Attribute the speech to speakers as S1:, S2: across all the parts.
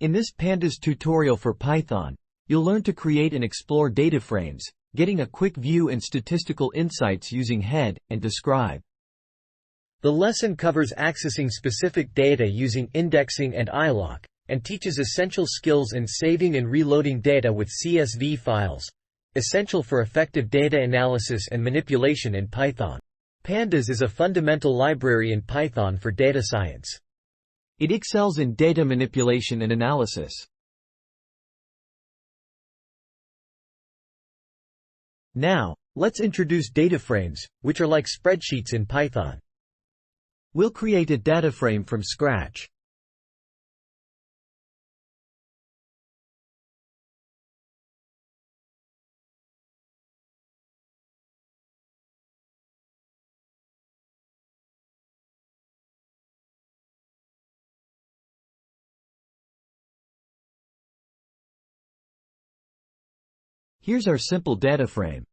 S1: In this Pandas tutorial for Python, you'll learn to create and explore DataFrames, getting a quick view and statistical insights using head and describe. The lesson covers accessing specific data using indexing and iloc, and teaches essential skills in saving and reloading data with CSV files, essential for effective data analysis and manipulation in Python. Pandas is a fundamental library in Python for data science. It excels in data manipulation and analysis. Now, let's introduce DataFrames, which are like spreadsheets in Python. We'll create a DataFrame from scratch. Here's our simple data frame.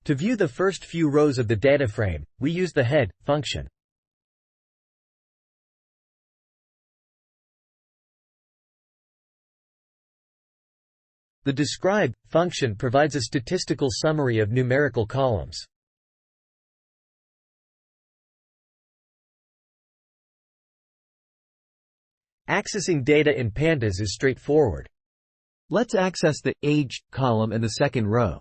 S1: To view the first few rows of the data frame, we use the head function. The describe function provides a statistical summary of numerical columns. Accessing data in Pandas is straightforward. Let's access the age column and the second row.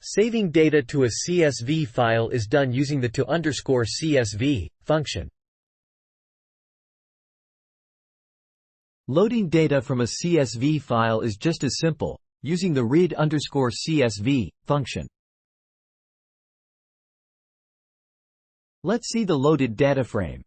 S1: Saving data to a CSV file is done using the to_CSV function. Loading data from a CSV file is just as simple, using the read_CSV function. Let's see the loaded data frame.